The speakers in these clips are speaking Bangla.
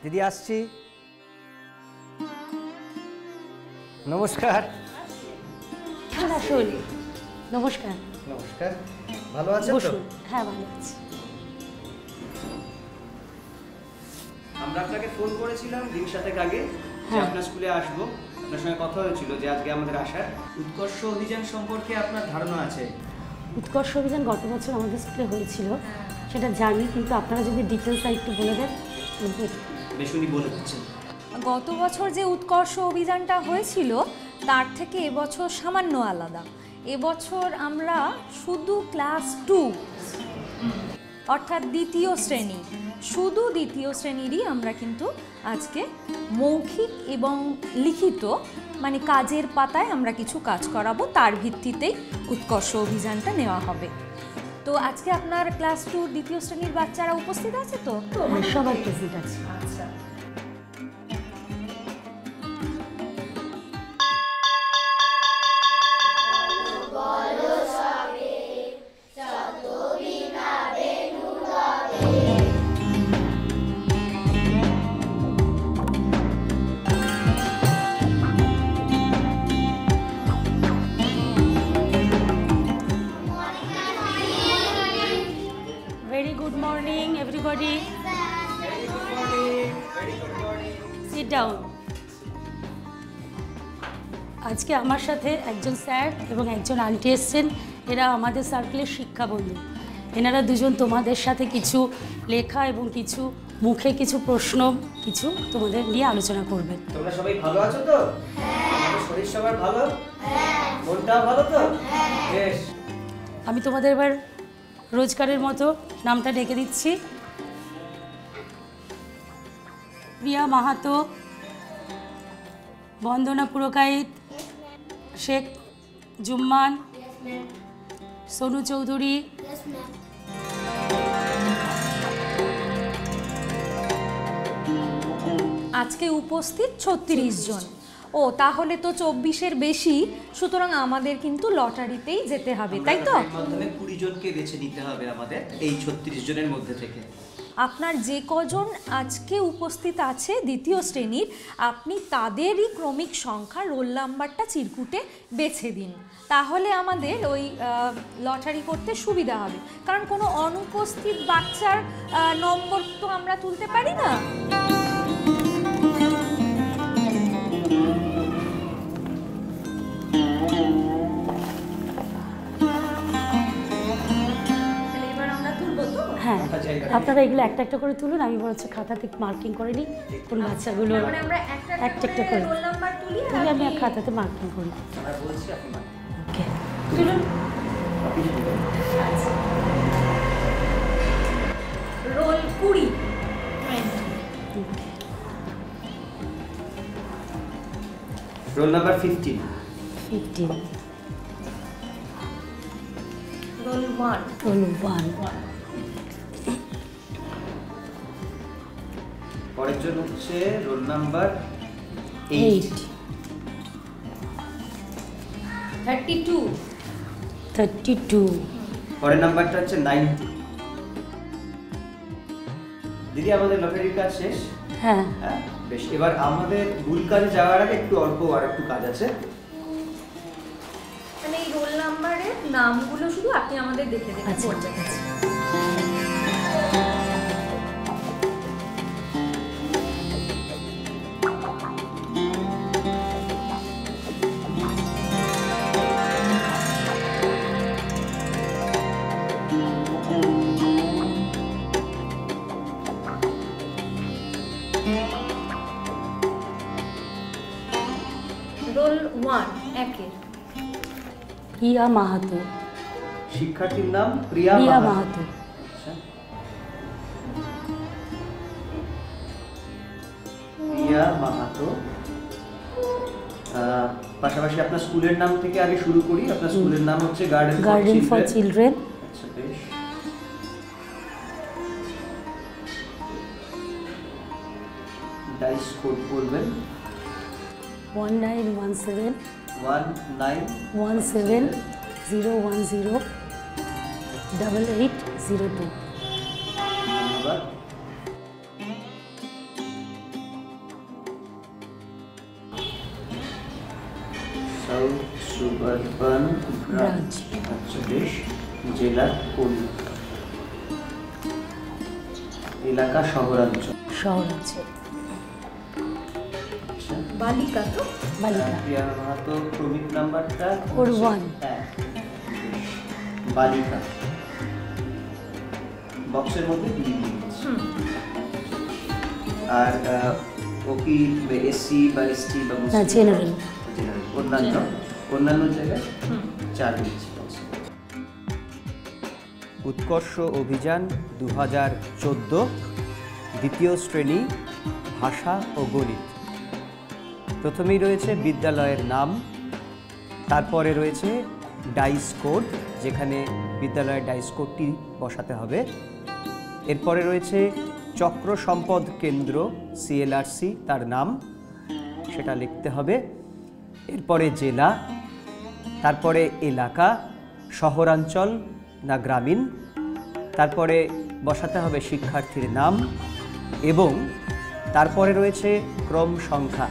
দিদি আসছি। নমস্কার। নমস্কার। নমস্কার, ভালো আছেন তো? হ্যাঁ, ভালো আছি। আমরা আপনাকে ফোন করেছিলাম দিন সাতেক আগে যে আপনার স্কুলে আসবো। আপনার সঙ্গে কথা হয়েছিল যে আজকে আমাদের আসার। উৎকর্ষ অভিযান সম্পর্কে আপনার ধারণা আছে? উৎকর্ষ অভিযান গত বছর আমাদের স্কুলে হয়েছিল, সেটা জানি, কিন্তু আপনারা যদি ডিটেলস একটু বলে দেন। বেশুনি বলে দিচ্ছেন। গত বছর যে উৎকর্ষ অভিযানটা হয়েছিল তার থেকে এবছর সামান্য আলাদা। এবছর আমরা শুধু ক্লাস 2 অর্থাৎ দ্বিতীয় শ্রেণী, শুধু দ্বিতীয় শ্রেণীরই আমরা কিন্তু আজকে মৌখিক এবং লিখিত মানে কাজের পাতায় আমরা কিছু কাজ করাবো, তার ভিত্তিতেই উৎকর্ষ অভিযানটা নেওয়া হবে। তো আজকে আপনার ক্লাস 2 দ্বিতীয় শ্রেণীর বাচ্চারা উপস্থিত আছে তো? সবাই উপস্থিত আছে। আচ্ছা, Very good morning, everybody. Sit down. আজকে আমার সাথে একজন স্যার এবং একজন আন্টি এসছেন। এরা আমাদের সার্কেলের শিক্ষা বন্ধু। এনারা দুজন তোমাদের সাথে কিছু লেখা এবং কিছু মুখে কিছু প্রশ্ন কিছু তোমাদের নিয়ে আলোচনা করবেন। তোমরা সবাই ভালো আছো তো? হ্যাঁ। শরীর সবার ভালো? হ্যাঁ। মনটাও ভালো তো? হ্যাঁ। বেশ। আমি তোমাদের এবার রোজকারের মতো নামটা ডেকে দিচ্ছি। প্রিয়া মাহাতো, বন্দনা পুরকাইত, শেখ জুম্মান, সোনু চৌধুরী, আজকে উপস্থিত 36 জন। ও তাহলে তো 24-এর বেশি, সুতরাং আমাদের কিন্তু লটারিতেই যেতে হবে, তাই তো? মাধ্যমে 20 জনকে বেছে নিতে হবে আমাদের এই 36 জনের মধ্যে থেকে। আপনার যে কজন আজকে উপস্থিত আছে দ্বিতীয় শ্রেণীর, আপনি তাদেরই ক্রমিক সংখ্যা রোল নাম্বারটা চিরকুটে বেছে দিন, তাহলে আমাদের ওই লটারি করতে সুবিধা হবে। কারণ কোনো অনুপস্থিত বাচ্চার নম্বর তো আমরা তুলতে পারি না। হ্যাঁ, আপনারা এগুলো একটা একটা করে তুলুন। আমি বরঞ্চ খাতাতে মার্কিং করে নিই কোন বাচ্চাগুলো একটা একটা করে তুলি, আমি খাতাতে মার্কিং করি। ওকে, তুলুন। রোল 20। Roll number 15। রোল 1। পরের জন হচ্ছে রোল নাম্বার 8। 32। পরের নাম্বারটা হচ্ছে 90। দিদি, আমাদের লটারির কাজ শেষ। হ্যাঁ, বেশ। এবার আমাদের ভুল কাজে যাওয়ার আগে একটু অল্প আর একটু কাজ আছে। মানে এই রোল নাম্বারের নামগুলো শুধু আপনি আমাদের দেখে দেখে বলতে পারছেন। রোল 1 একের প্রিয়া মাহাতো। শিক্ষার্থীর নাম প্রিয়া মাহাতো। প্রিয়া মাহাতো। পাশাপাশি আপনার স্কুলের নাম থেকে আগে শুরু করি। আপনার স্কুলের নাম হচ্ছে গার্ডেন ফর চিলড্রেন। আচ্ছা, বেশ। ডাইস কোড বলবেন। 1917 010 8802। ধন্যবাদ। সাউথ সুবারবান ব্রাঞ্চ 48, জেলা পুরুলিয়া, এলাকা শহরাঞ্চল। আচ্ছা, বালিকা তো বালিকা। প্রিয়া মাহাতো ক্রমিক নাম্বারটা ওর 1। বালিকা বক্সের মধ্যে দিয়ে দিয়েছি। আর ও কি এসসি বা এসটি বা না, জেনারেল। অন্যান্য জায়গায় 4 দিচ্ছি। উৎকর্ষ অভিযান 2014, দ্বিতীয় শ্রেণী, ভাষা ও গণিত। প্রথমেই রয়েছে বিদ্যালয়ের নাম, তারপরে রয়েছে ডাইস কোড, যেখানে বিদ্যালয়ের ডাইস কোডটি বসাতে হবে। এরপরে রয়েছে চক্র সম্পদ কেন্দ্র CLRC, তার নাম সেটা লিখতে হবে। এরপরে জেলা, তারপরে এলাকা, শহরাঞ্চল না গ্রামীণ, তারপরে বসাতে হবে শিক্ষার্থীর নাম এবং তারপরে রয়েছে ক্রম সংখ্যা।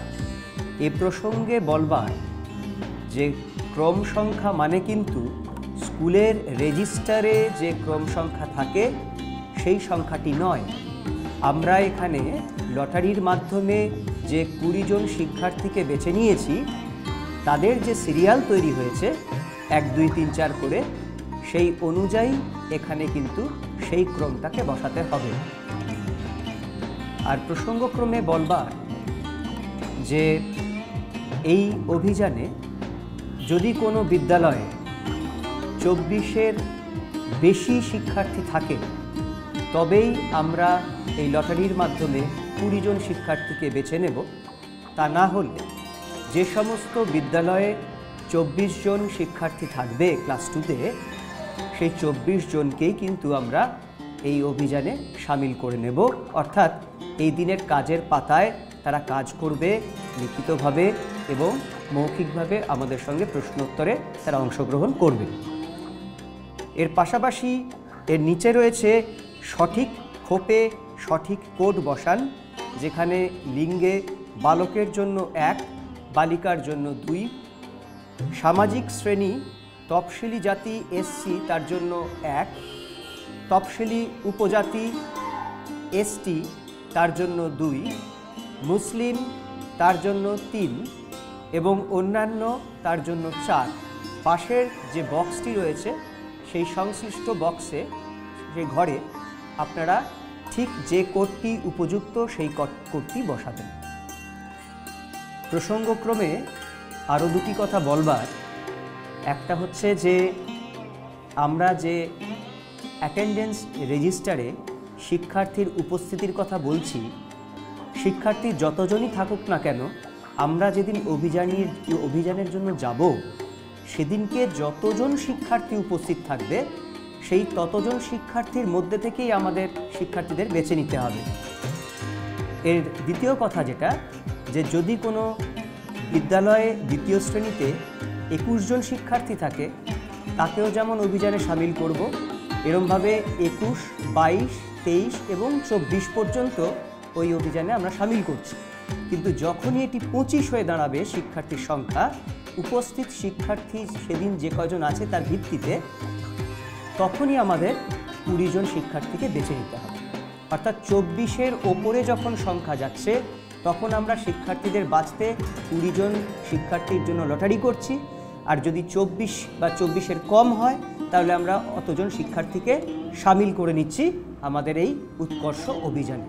এ প্রসঙ্গে বলবার যে ক্রম সংখ্যা মানে কিন্তু স্কুলের রেজিস্টারে যে ক্রম সংখ্যা থাকে সেই সংখ্যাটি নয়। আমরা এখানে লটারির মাধ্যমে যে 20 জন শিক্ষার্থীকে বেছে নিয়েছি, তাদের যে সিরিয়াল তৈরি হয়েছে 1 2 3 4 করে, সেই অনুযায়ী এখানে কিন্তু সেই ক্রমটাকে বসাতে হবে। আর প্রসঙ্গক্রমে বলবার যে এই অভিযানে যদি কোনো বিদ্যালয়ে 24-এর বেশি শিক্ষার্থী থাকে, তবেই আমরা এই লটারির মাধ্যমে 20 জন শিক্ষার্থীকে বেছে নেব। তা না হলে যে সমস্ত বিদ্যালয়ে 24 জন শিক্ষার্থী থাকবে ক্লাস 2-তে, সেই 24 জনকেই কিন্তু আমরা এই অভিযানে সামিল করে নেব। অর্থাৎ এই দিনের কাজের পাতায় তারা কাজ করবে লিখিতভাবে এবং মৌখিকভাবে আমাদের সঙ্গে প্রশ্নোত্তরে তারা অংশগ্রহণ করবে। এর পাশাপাশি এর নিচে রয়েছে সঠিক খোপে সঠিক কোড বসান, যেখানে লিঙ্গে বালকের জন্য 1, বালিকার জন্য 2, সামাজিক শ্রেণী তফসিলি জাতি SC তার জন্য 1, তফসিলি উপজাতি ST তার জন্য 2, মুসলিম তার জন্য 3 এবং অন্যান্য তার জন্য 4। পাশের যে বক্সটি রয়েছে সেই সংশ্লিষ্ট বক্সে, সেই ঘরে আপনারা ঠিক যে কোডটি উপযুক্ত সেই কোডটি বসাবেন। প্রসঙ্গক্রমে আরও দুটি কথা বলবার, একটা হচ্ছে যে আমরা যে অ্যাটেন্ডেন্স রেজিস্টারে শিক্ষার্থীর উপস্থিতির কথা বলছি, শিক্ষার্থী যতজনই থাকুক না কেন, আমরা যেদিন অভিযানের জন্য যাব সেদিনকে যতজন শিক্ষার্থী উপস্থিত থাকবে সেই ততজন শিক্ষার্থীর মধ্যে থেকেই আমাদের শিক্ষার্থীদের বেছে নিতে হবে। এর দ্বিতীয় কথা যেটা, যে যদি কোনো বিদ্যালয়ে দ্বিতীয় শ্রেণীতে 21 জন শিক্ষার্থী থাকে, তাকেও যেমন অভিযানে সামিল করব, এরমভাবে 21, 22, 23 এবং 24 পর্যন্ত ওই অভিযানে আমরা সামিল করছি। কিন্তু যখনই এটি 25 হয়ে দাঁড়াবে শিক্ষার্থীর সংখ্যা, উপস্থিত শিক্ষার্থী সেদিন যে কজন আছে তার ভিত্তিতে তখনই আমাদের 20 জন শিক্ষার্থীকে বেছে নিতে হবে। অর্থাৎ 24-এর ওপরে যখন সংখ্যা যাচ্ছে তখন আমরা শিক্ষার্থীদের বাঁচতে 20 জন শিক্ষার্থীর জন্য লটারি করছি, আর যদি 24 বা 24-এর কম হয় তাহলে আমরা অতজন শিক্ষার্থীকে সামিল করে নিচ্ছি আমাদের এই উৎকর্ষ অভিযানে।